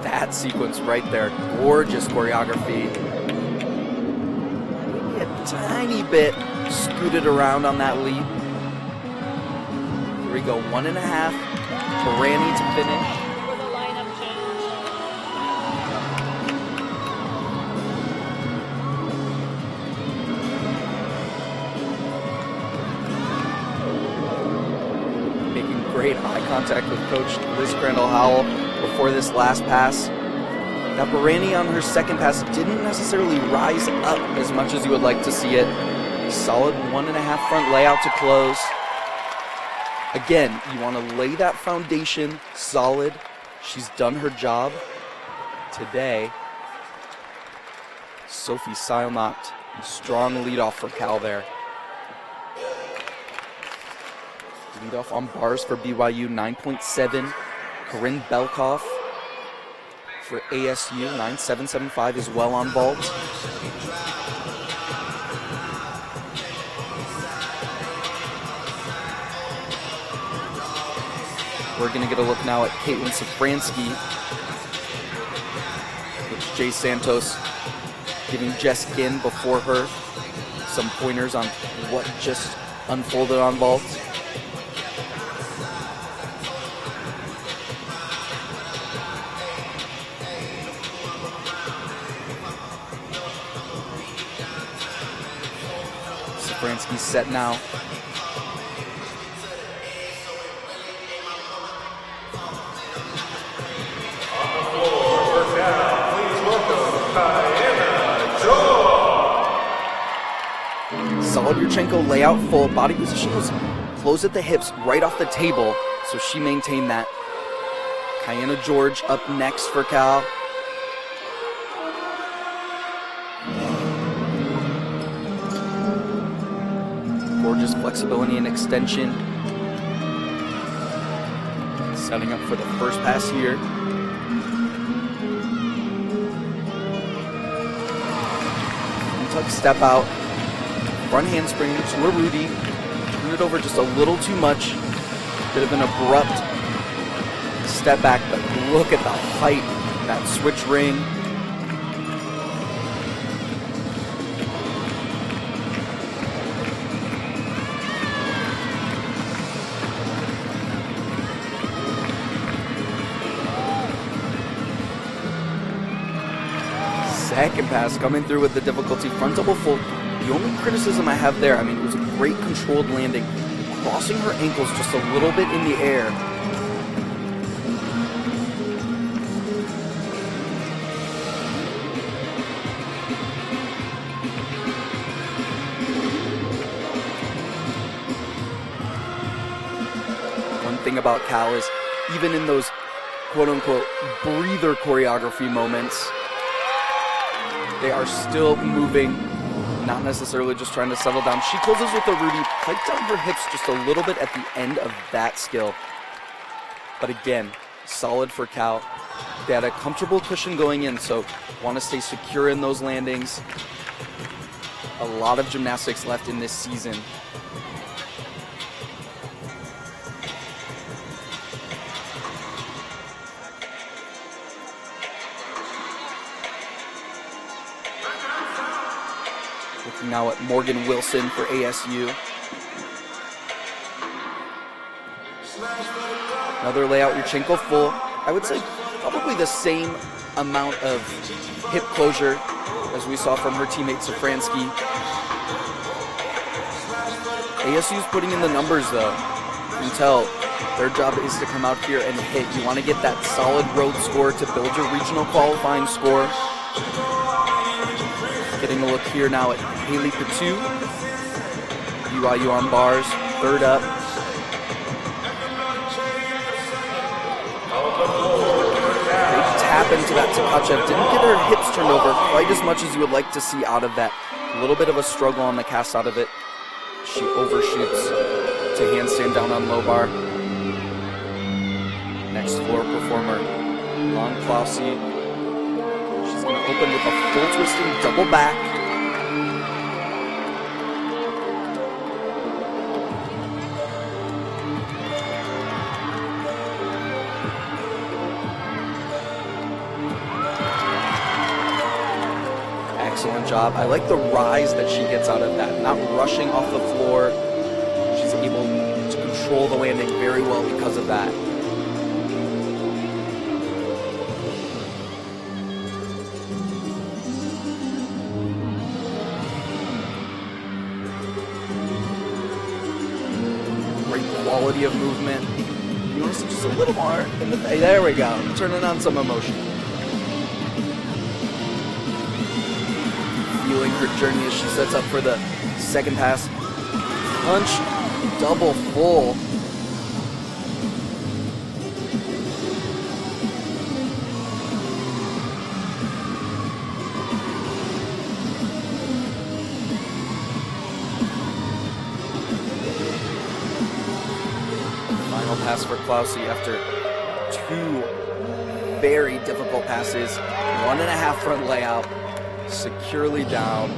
That sequence right there, gorgeous choreography. Maybe a tiny bit scooted around on that leap. Here we go, 1.5. Barani to finish. Making great eye contact with Coach Liz Crandall-Howell before this last pass. That Barani on her second pass didn't necessarily rise up as much as you would like to see it. Solid 1.5 front layout to close. Again, you want to lay that foundation solid. She's done her job today. Sophie Seilnacht, strong leadoff for Cal there. Leadoff on bars for BYU, 9.7. Corinne Belkoff for ASU, 9775 as well on vault. We're going to get a look now at Caitlin Safransky. Coach Jay Santos giving Jess Ginn before her some pointers on what just unfolded on vault. Safransky's set now. Solid Yurchenko layout full. Body position was close at the hips, right off the table, so she maintained that. Kiana George up next for Cal. Gorgeous flexibility and extension. Setting up for the first pass here. Tuck step out. Front handspring to a Rudy. Turn it over just a little too much. Bit of an abrupt step back, but look at the height, that switch ring. Second pass coming through with the difficulty. Front double full. The only criticism I have there, I mean, it was a great controlled landing. Crossing her ankles just a little bit in the air. One thing about Cal is, even in those quote-unquote breather choreography moments, they are still moving, not necessarily just trying to settle down. She closes with a Rudy, piped down her hips just a little bit at the end of that skill. But again, solid for Cal. They had a comfortable cushion going in, so want to stay secure in those landings. A lot of gymnastics left in this season. Looking now at Morgan Wilson for ASU. Another layout, Yurchenko full. I would say probably the same amount of hip closure as we saw from her teammate Safransky. ASU's putting in the numbers though. You can tell their job is to come out here and hit. You want to get that solid road score to build your regional qualifying score. Getting a look here now at Haley Patu. BYU on bars, third up. They tap into that Tkachev. Didn't get her hips turned over quite as much as you would like to see out of that. A little bit of a struggle on the cast out of it. She overshoots to handstand down on low bar. Next floor performer, Long Clausy. She's going to open with a full twisting double back. Excellent job. I like the rise that she gets out of that, not rushing off the floor. She's able to control the landing very well because of that. Great quality of movement. You want to see just a little more in the, there we go, turning on some emotion. Feeling her journey as she sets up for the second pass. Punch, double full. Final pass for Clausy after two very difficult passes. 1.5 front layout. Securely down.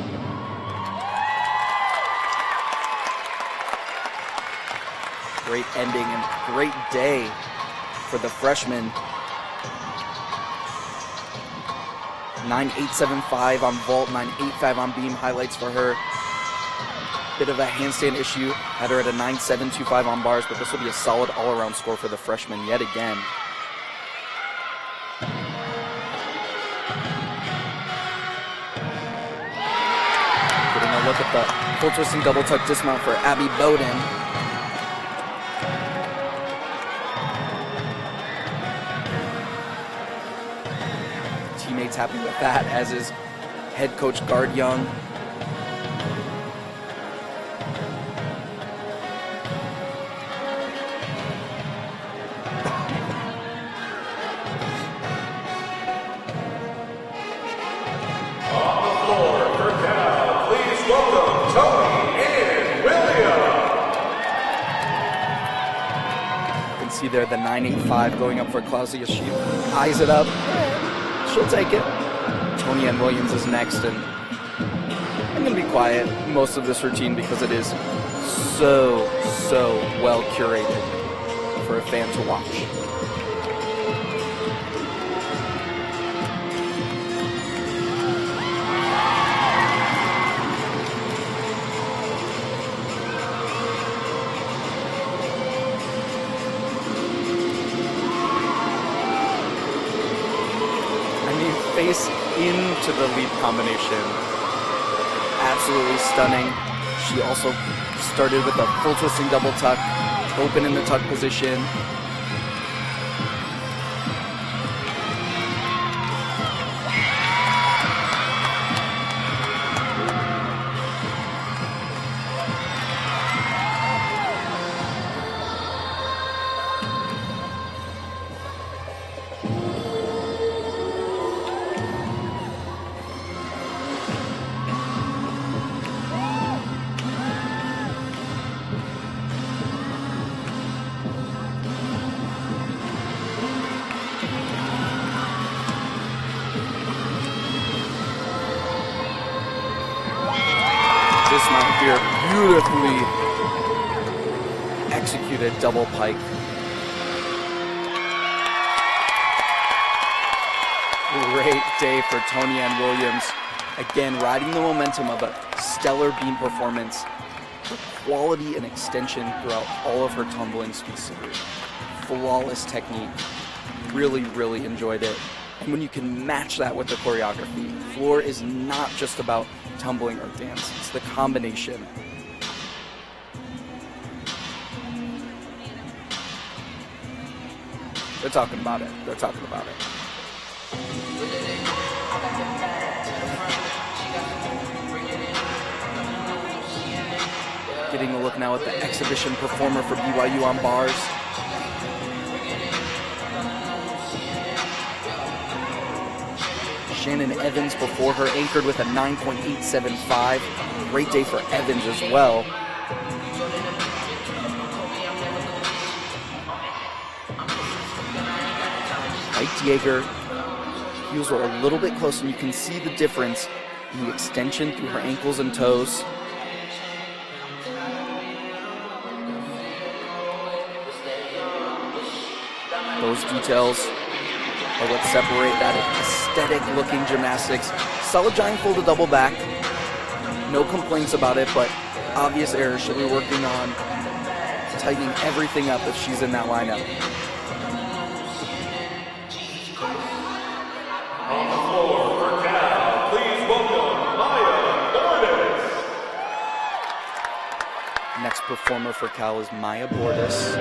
Great ending and great day for the freshman. 9.875 on vault, 9.85 on beam, highlights for her. Bit of a handstand issue, had her at a 9.725 on bars, but this will be a solid all-around score for the freshman yet again. Look at the full twisting double tuck dismount for Abby Bowden. Teammates happy with that, as is head coach Guard Young. See there the 9.85 going up for Clausy as she eyes it up. She'll take it. Tony Ann Williams is next, and I'm going to be quiet most of this routine because it is so well curated for a fan to watch. Face into the lead combination. Absolutely stunning. She also started with a full twisting double tuck, open in the tuck position. Dismount here, beautifully executed double pike. Great day for Tony Ann Williams. Again, riding the momentum of a stellar beam performance. Her quality and extension throughout all of her tumbling speaks to her. Flawless technique. Really enjoyed it. And when you can match that with the choreography, floor is not just about tumbling or dance, it's the combination. They're talking about it. They're talking about it. Taking a look now at the exhibition performer for BYU on bars. Shannon Evans before her, anchored with a 9.875. Great day for Evans as well. Jaeger, heels were a little bit close, and you can see the difference in the extension through her ankles and toes. Those details are what separate that aesthetic-looking gymnastics. Solid giant folded double back. No complaints about it, but obvious errors. She'll be working on tightening everything up if she's in that lineup. On the floor for Cal, please welcome Maya Bordas. Next performer for Cal is Maya Bordas.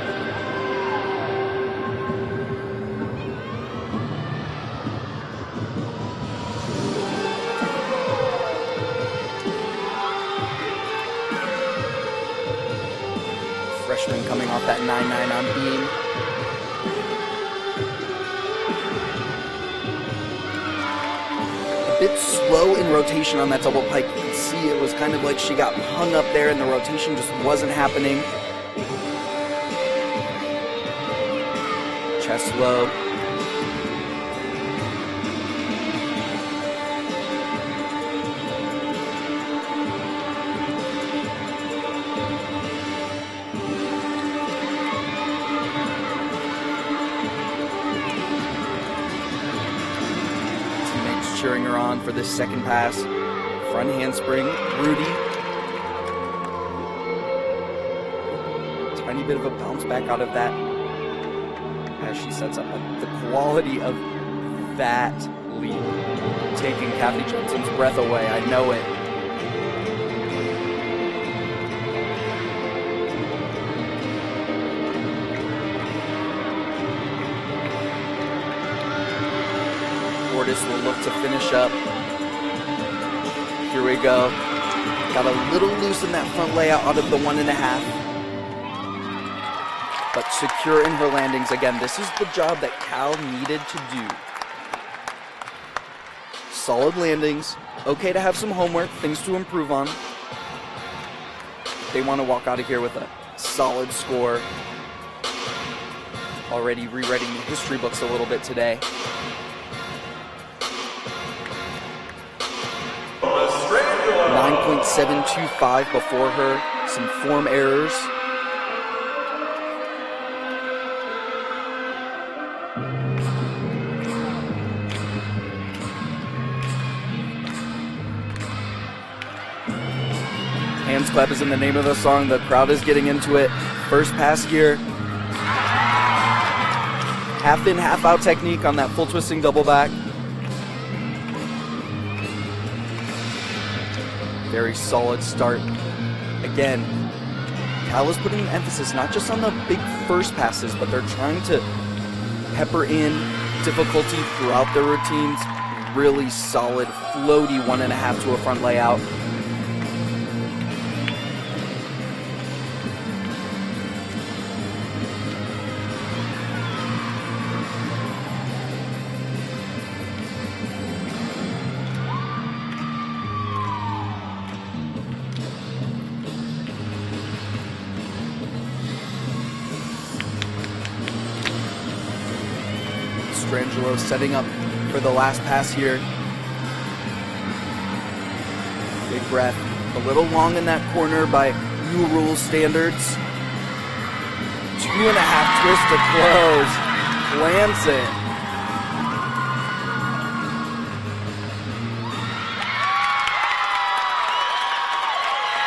Freshman coming off that 9.9 on beam. A bit slow in rotation on that double pike. You can see it was kind of like she got hung up there and the rotation just wasn't happening. Chest low. Cheering her on for this second pass. Front handspring, Rudy. Tiny bit of a bounce back out of that as she sets up. The quality of that leap, taking Kathy Johnson's breath away, I know it. Bordas will look to finish up. Here we go. Got a little loose in that front layout out of the 1.5. But secure in her landings. Again, this is the job that Cal needed to do. Solid landings. Okay to have some homework, things to improve on. They want to walk out of here with a solid score. Already rewriting the history books a little bit today. 9.725 before her, some form errors. Hands clap is in the name of the song. The crowd is getting into it. First pass here. Half in, half out technique on that full twisting double back. Very solid start. Again, Cal is putting an emphasis not just on the big first passes, but they're trying to pepper in difficulty throughout their routines. Really solid, floaty 1.5 to a front layout. Strangelo setting up for the last pass here. Big breath. A little long in that corner by new rule standards. 2.5 twist to close. Lands it.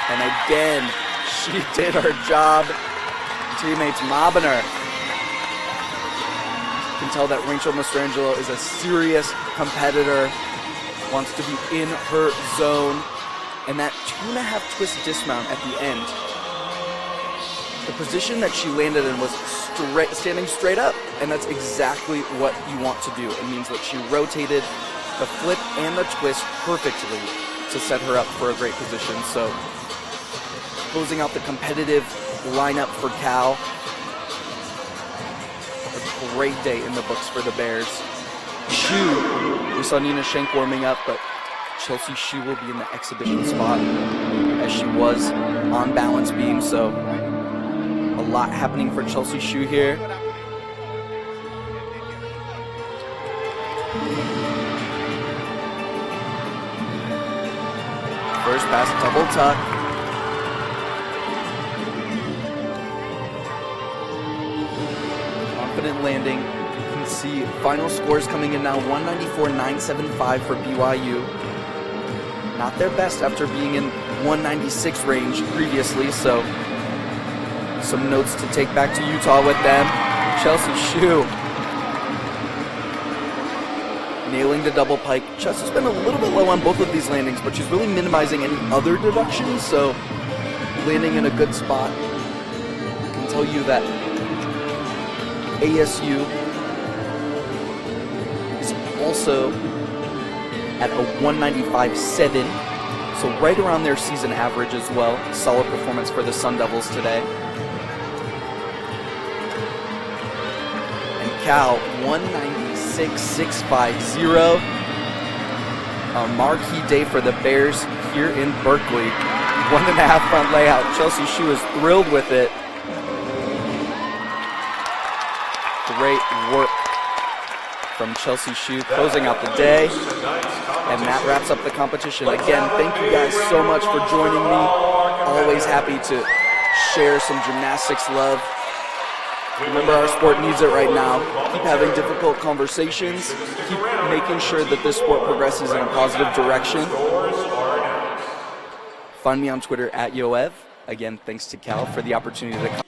And again, she did her job. Teammates mobbing her. You can tell that Rachel Mastrangelo is a serious competitor, wants to be in her zone, and that 2.5 twist dismount at the end, the position that she landed in was standing straight up, and that's exactly what you want to do. It means that she rotated the flip and the twist perfectly to set her up for a great position. So closing out the competitive lineup for Cal. A great day in the books for the Bears. Shu, we saw Nina Schenk warming up, but Chelsea Shu will be in the exhibition spot as she was on balance beam, so a lot happening for Chelsea Shu here. First pass, double tuck. Confident landing. You can see final scores coming in now, 194.975 for BYU. Not their best after being in 196 range previously, so some notes to take back to Utah with them. Chelsea Shu nailing the double pike. Chelsea's been a little bit low on both of these landings, but she's really minimizing any other deductions, so landing in a good spot. I can tell you that ASU is also at a 195.7, so right around their season average as well. Solid performance for the Sun Devils today. And Cal, 196.650. A marquee day for the Bears here in Berkeley. 1.5 front layout. Chelsea Shu is thrilled with it. Great work from Chelsea Shu, closing out the day. And that wraps up the competition. Again, thank you guys so much for joining me. Always happy to share some gymnastics love. Remember, our sport needs it right now. Keep having difficult conversations. Keep making sure that this sport progresses in a positive direction. Find me on Twitter at Yoev. Again, thanks to Cal for the opportunity to come.